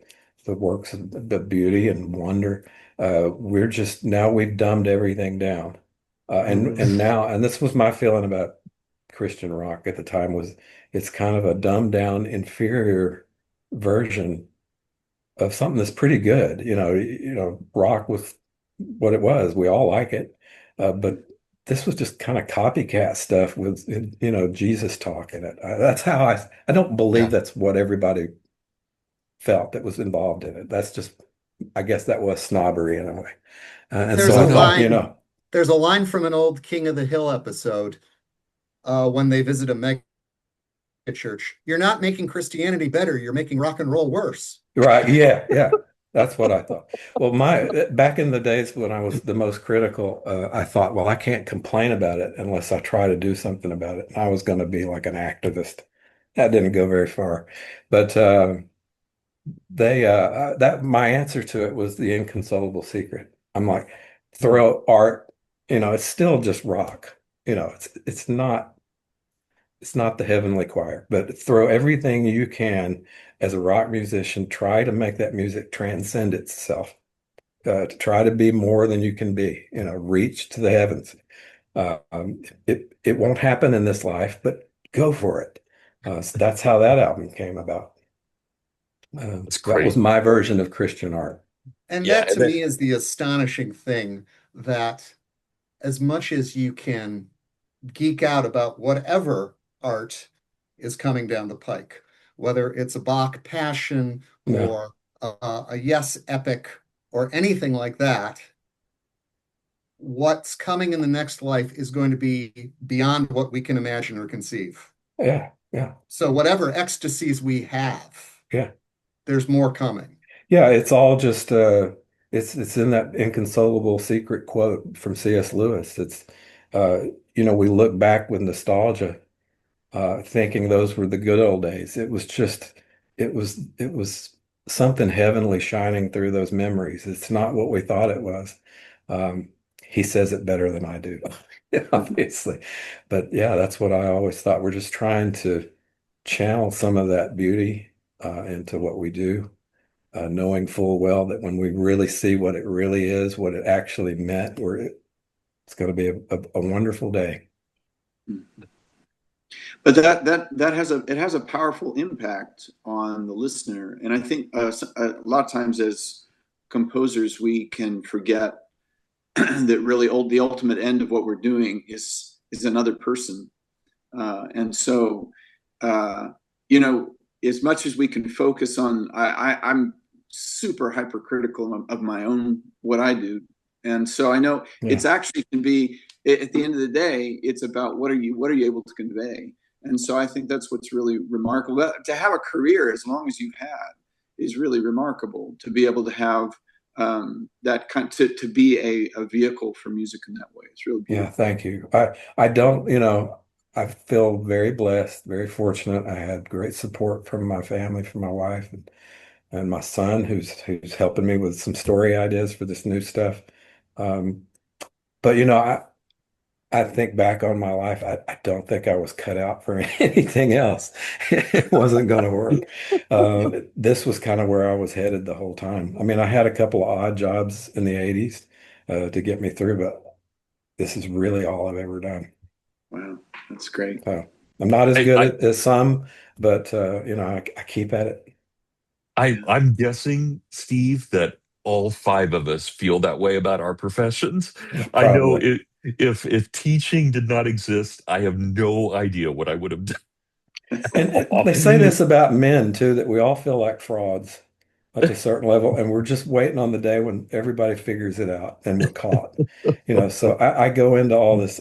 works of the beauty and wonder. We're just now we've dumbed everything down. Hmm. And this was my feeling about Christian rock at the time was it's kind of a dumbed down, inferior version of something that's pretty good. Rock was what it was. We all like it. But this was just kind of copycat stuff with, Jesus talk in it. That's how I don't believe yeah. that's what everybody felt that was involved in it. That's just, I guess that was snobbery in a way. And There's so a I Well, thought, line, there's a line from an old King of the Hill episode when they visit a mega church. You're not making Christianity better, you're making rock and roll worse. right. Yeah. Yeah. That's what I thought. Well, back in the days when I was the most critical, I thought, well, I can't complain about it unless I try to do something about it. And I was going to be like an activist. That didn't go very far. But that my answer to it was The Inconsolable Secret. I'm like, throw art, it's still just rock. It's not the heavenly choir, but throw everything you can as a rock musician, try to make that music transcend itself, to try to be more than you can be, reach to the heavens. It won't happen in this life, but go for it. So that's how that album came about. That's That was great. my version of Christian art. And Yeah, that to me is the astonishing thing, that as much as you can geek out about whatever art is coming down the pike, whether it's a Bach Passion Yeah, or a Yes epic or anything like that, what's coming in the next life is going to be beyond what we can imagine or conceive. yeah, yeah, So whatever ecstasies we have, yeah. there's more coming. Yeah, it's all just it's in that inconsolable secret quote from C.S. Lewis. It's we look back with nostalgia, thinking those were the good old days. It was something heavenly shining through those memories. It's not what we thought it was. Um, he says it better than I do, obviously. But yeah, that's what I always thought. We're just trying to channel some of that beauty into what we do, knowing full well that when we really see what it really is, what it actually meant, it's going to be a wonderful day. But that has a powerful impact on the listener, and I think a lot of times as composers we can forget that really the ultimate end of what we're doing is another person, and so uh, you know as much as we can focus on, I'm super hypercritical of my own what I do, and so I know Yeah, it's actually can be at the end of the day it's about what are you able to convey, and so I think that's what's really remarkable. To have a career as long as you've had is really remarkable. To be able to have that kind to be a vehicle for music in that way. It's really yeah. beautiful. Thank you. I don't, I feel very blessed, very fortunate. I had great support from my family, from my wife, and my son, who's helping me with some story ideas for this new stuff. Um, but I think back on my life, I don't think I was cut out for anything else. It wasn't going to work. This was kind of where I was headed the whole time. I mean, I had a couple of odd jobs in the 80s to get me through, but this is really all I've ever done. Wow, that's great. So I'm not as I, good I, as some, but I keep at it. I'm guessing, Steve, that all five of us feel that way about our professions. I know Probably. it, if teaching did not exist, I have no idea what I would have And they say done. this about men too, that we all feel like frauds at a certain level, and we're just waiting on the day when everybody figures it out and we're caught. So I go into all this,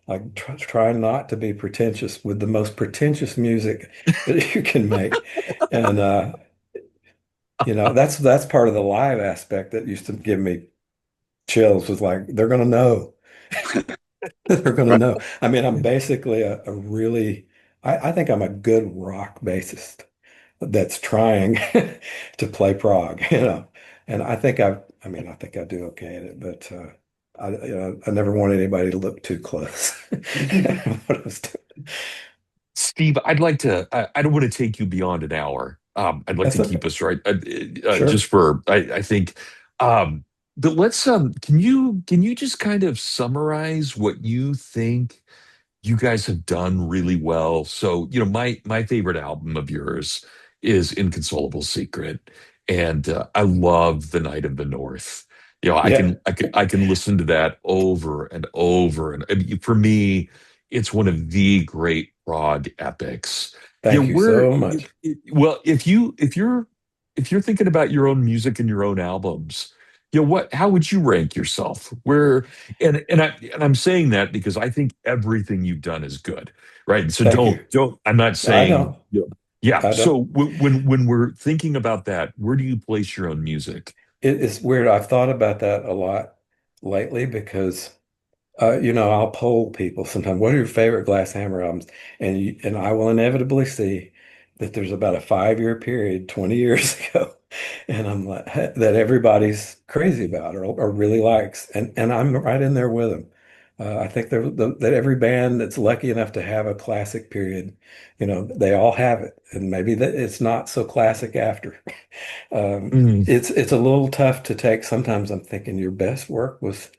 like try not to be pretentious with the most pretentious music that you can make. And that's part of the live aspect that used to give me chills, was like, they're gonna know. They're gonna Right. know. I mean, I'm basically a really I think I'm a good rock bassist that's trying to play prog, and I think I do okay at it, but I never want anybody to look too close. What I was doing. Steve, I don't want to take you beyond an hour. I'd like That's to okay. keep us right, just Sure. for, I think, but can you just kind of summarize what you think you guys have done really well? So, my favorite album of yours is Inconsolable Secret, and I love The Night of the North. Yeah. I can listen to that over and over, and I mean, for me, it's one of the great prog epics. Thank you so much. Well, if you're thinking about your own music and your own albums, how would you rank yourself? Where and I'm saying that because I think everything you've done is good, right? So Thank you. don't. I'm not I saying, don't. yeah. I don't. So when we're thinking about that, where do you place your own music? It's weird. I've thought about that a lot lately because I'll poll people sometimes. What are your favorite Glass Hammer albums? And I will inevitably see that there's about a 5-year period 20 years ago, and I'm like that everybody's crazy about or really likes, and I'm right in there with them. I think that every band that's lucky enough to have a classic period, they all have it, and maybe that it's not so classic after. Mm, It's a little tough to take. Sometimes I'm thinking your best work was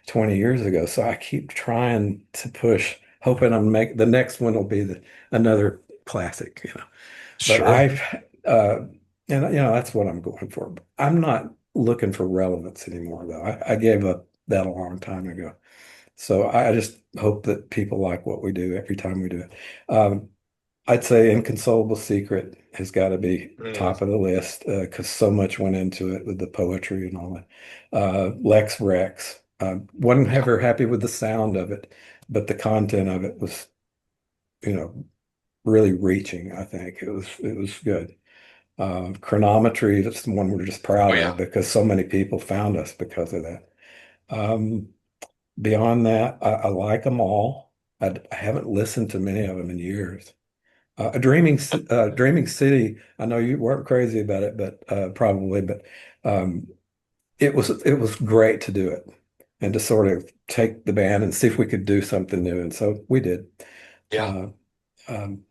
20 years ago, so I keep trying to push, hoping I'm make the next one will be another classic. But sure. that's what I'm going for. I'm not looking for relevance anymore, though. I gave up that a long time ago. So I just hope that people like what we do every time we do it. I'd say Inconsolable Secret has got to be Mm. top of the list because so much went into it with the poetry and all that. Lex Rex. Wasn't Yeah. ever happy with the sound of it, but the content of it was, you know, really reaching, I think. It was good. Chronometry, that's the one we're just Oh proud yeah. of because so many people found us because of that. Um, Beyond that, I like them all. I haven't listened to many of them in years. Dreaming City. I know you weren't crazy about it, but probably, but um, it was great to do it and to sort of take the band and see if we could do something new, and so we did. Yeah. Uh, um,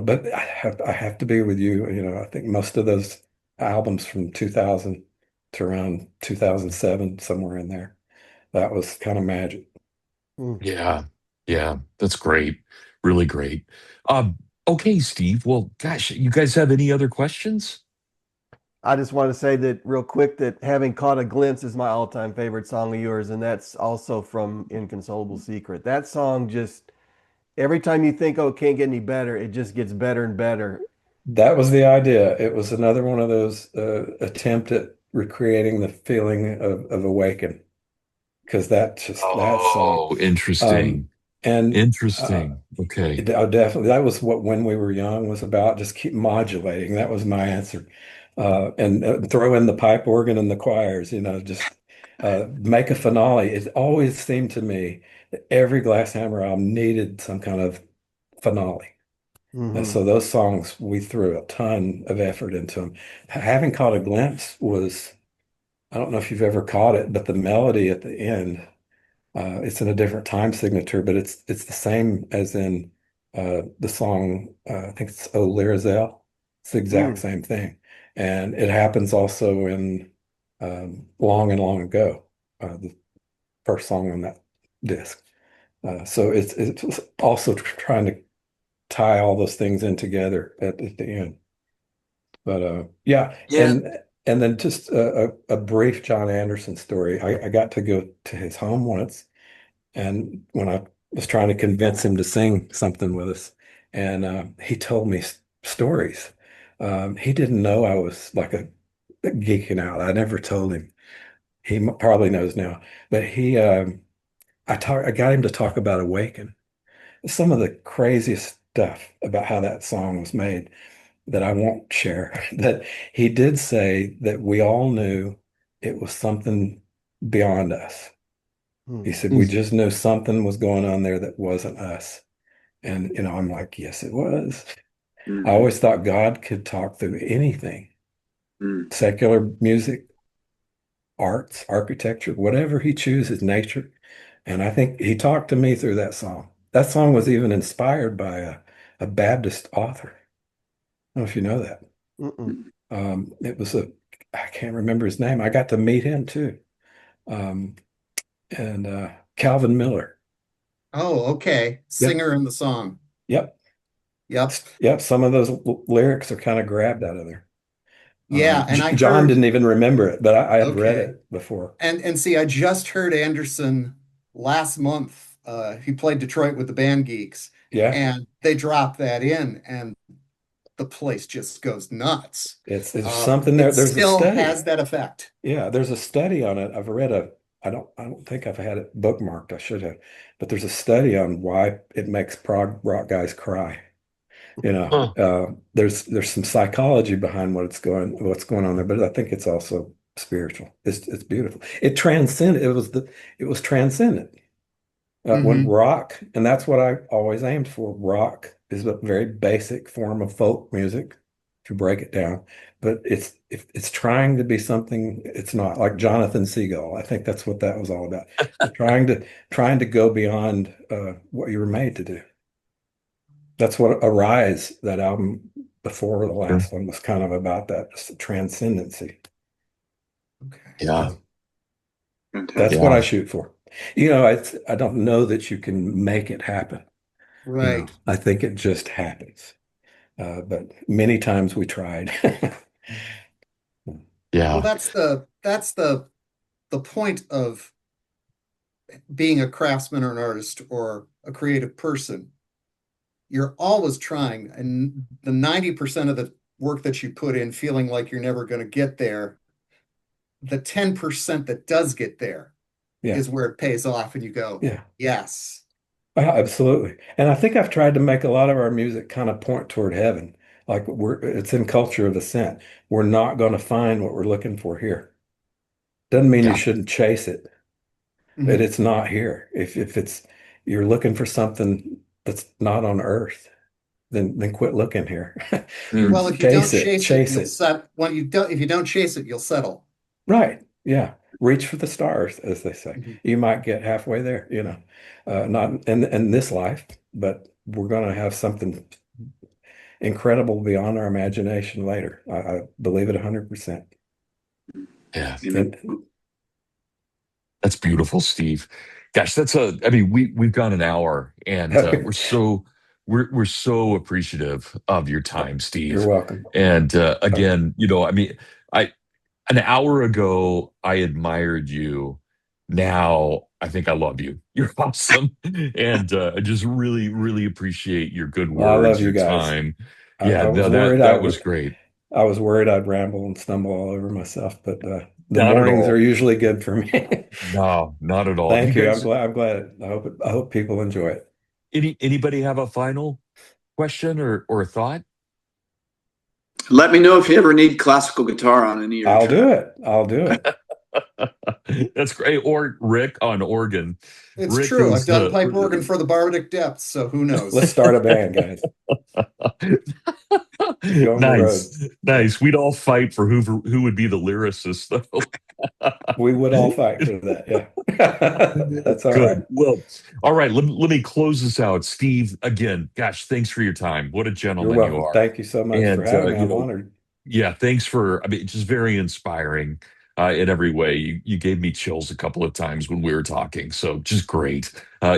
but I have to be with you. I think most of those albums from 2000 to around 2007, somewhere in there, that was kind of magic. Mm. Yeah. Yeah. That's great. Really great. Um, okay, Steve. Well, gosh, you guys have any other questions? I just want to say that real quick that Having Caught a Glimpse is my all-time favorite song of yours, and that's also from Inconsolable Secret. That song just every time you think, oh, it can't get any better, it just gets better and better. That was the idea. It was another one of those attempt at recreating the feeling of Awaken, because that song. Oh, Um, interesting. and Interesting. Okay. definitely that was what When We Were Young was about. Just keep modulating. That was my answer. And throw in the pipe organ and the choirs. Just make a finale. It always seemed to me that every Glass Hammer album needed some kind of finale. And Hmm. so those songs, we threw a ton of effort into them. Having Caught a Glimpse was, I don't know if you've ever caught it, but the melody at the end, it's in a different time signature, but it's the same as in the song, I think it's Oh Lyrazel. It's the exact Mm. same thing. And it happens also in Long and Long Ago, the first song on that disc. So it's also trying to tie all those things in together at the end. But yeah, Yeah. and then just a brief John Anderson story. I got to go to his home once, and when I was trying to convince him to sing something with us, and he told me stories. He didn't know I was like geeking out. I never told him. He probably knows now, but I got him to talk about Awaken. Some of the craziest stuff about how that song was made that I won't share. That he did say that we all knew it was something beyond us. He Mm. said we just knew something was going on there that wasn't us. And I'm like, yes, it was. I Mhm. always thought God could talk through anything, Mm. secular music, arts, architecture, whatever he chooses, nature. And I think he talked to me through that song. That song was even inspired by a Baptist author. I don't know if you know that. Mm-mm. It was I can't remember his name. I got to meet him too. Um, and Calvin Miller. Oh, okay. Yep, Singer in the song. yep, Yep. yep. Some of those lyrics are kind of grabbed out of there. Yeah, and I John heard, didn't even remember it, but I had read okay. it before. And see, I just heard Anderson last month. He played Detroit with the Band Geeks, Yeah, and they dropped that in, and the place just goes nuts. it's something there. It There's a still study. has that effect. Yeah, there's a study on it. I don't think I've had it bookmarked. I should have, but there's a study on why it makes prog rock guys cry. Huh. There's some psychology behind what's going on there, but I think it's also spiritual. It's beautiful. It transcended. It was transcendent. When Hmm. rock, and that's what I always aimed for. Rock is a very basic form of folk music, if you break it down. But it's trying to be something it's not, like Jonathan Seagull. I think that's what that was all about. Trying to go beyond what you were made to do. That's what Arise, that album before the last one, was kind of about, that, just the transcendency. Okay. Yeah. That's what I shoot for. I don't know that you can make it happen. Right. I think it just happens. But many times we tried. Well, Yeah. that's the point of being a craftsman or an artist or a creative person. You're always trying, and the 90% of the work that you put in feeling like you're never going to get there, the 10% that does get there Yeah. is where it pays off, and you go, Yeah. yes. Absolutely. And I think I've tried to make a lot of our music kind of point toward heaven. Like it's in culture of ascent. We're not going to find what we're looking for here. Doesn't mean you Yeah. shouldn't chase it, but Mhm. it's not here. If it's you're looking for something that's not on earth, then quit looking here. Mm. Well, if you don't Chase it, chase it, chase you'll it. set. Well, you don't. If you don't chase it, you'll settle. Right. Yeah. Reach for the stars, as they say. Mhm. You might get halfway there, not in this life, but we're going to have something incredible beyond our imagination later. I believe it 100%. Yeah. And, That's beautiful, Steve. Gosh, I mean, we've gone an hour and we're so appreciative of your time, you're Steve. welcome. And again, I mean, I an hour ago I admired you. Now I think I love you. You're awesome. And I just really, really appreciate your good Well, I love words, you your guys. time. I Yeah, was no, worried that was great. I was worried I'd ramble and stumble all over myself, but the Not at mornings are all. usually good for me. No, not at all. You Thank you. guys, I'm glad. I hope people enjoy it. anybody have a final question or a thought? Let me know if you ever need classical guitar on any of your I'll do tracks. it. I'll do it. That's great. Or Rick on organ. It's Rick true. I've is done pipe organ for the Bardic Depths, so who Let's knows? start a band, guys. Let's go on the road. nice, nice. We'd all fight for who would be the lyricist, though. We would all fight for that. Yeah. That's all right. Good. Well, all right. Let me close this out. Steve, again, gosh, thanks for your time. What a You're gentleman you welcome. are. Thank you so much for And, having me. I'm honored. yeah, thanks for, I mean, it's just very inspiring in every way. You gave me chills a couple of times when we were talking. So just great.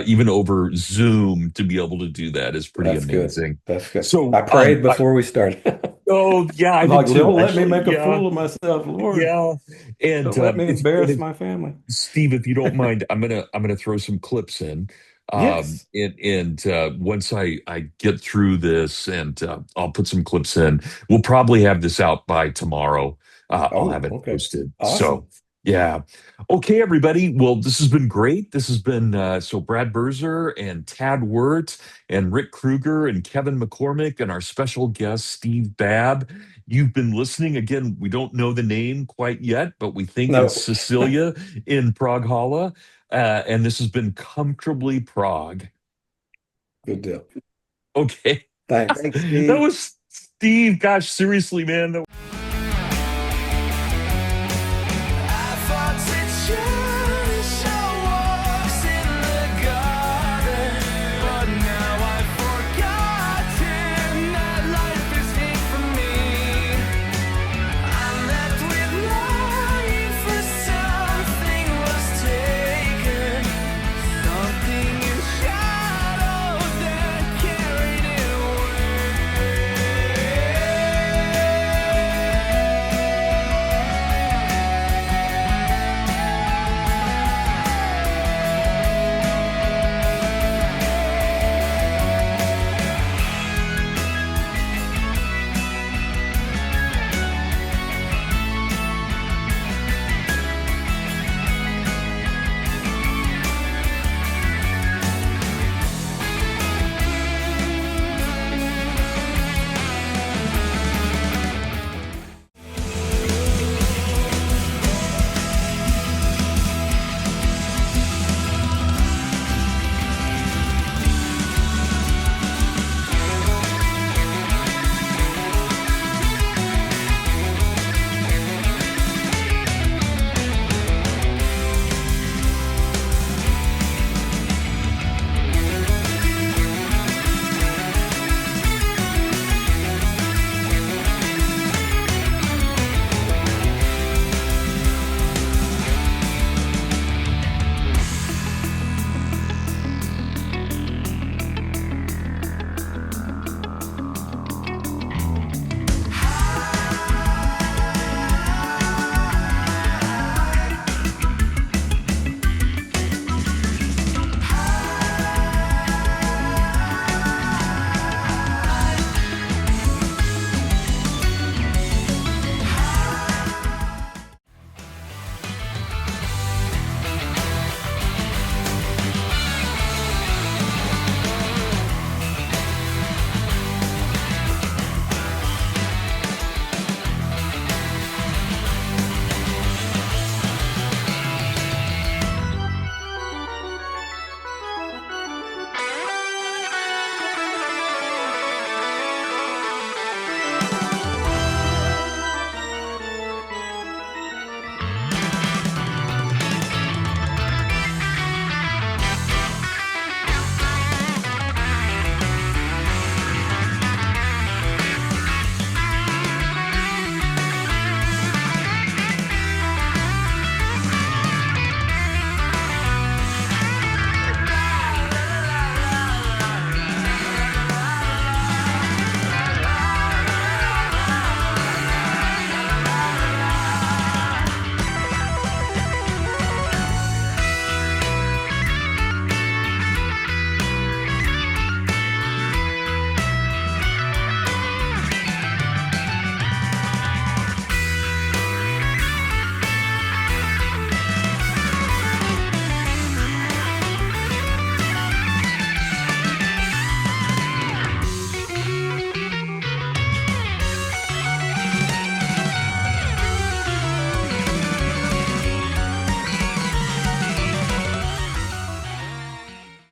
Even over Zoom to be able to do that is pretty That's good. amazing. That's good. I So, prayed before we started. oh yeah, I I'm did like, too. don't let me Actually, make a yeah, fool of myself, Lord. yeah. And Don't let me and embarrass if my family. Steve, if you don't mind, I'm gonna throw some clips in. Yes. And once I get through this, and I'll put some clips in. We'll probably have this out by tomorrow. I'll Oh, have it okay. posted. So Awesome. yeah. Okay, everybody. Well, this has been great. This has been so Brad Berzer and Tad Wirt and Rick Kruger and Kevin McCormick and our special guest Steve Babb. You've been listening. Again, we don't know the name quite yet, but we think it's No, Cecilia in Proghalla. And this has been Comfortably Prague. good deal. Okay. Thanks. Thanks, That Steve. was Steve. Gosh, seriously, man.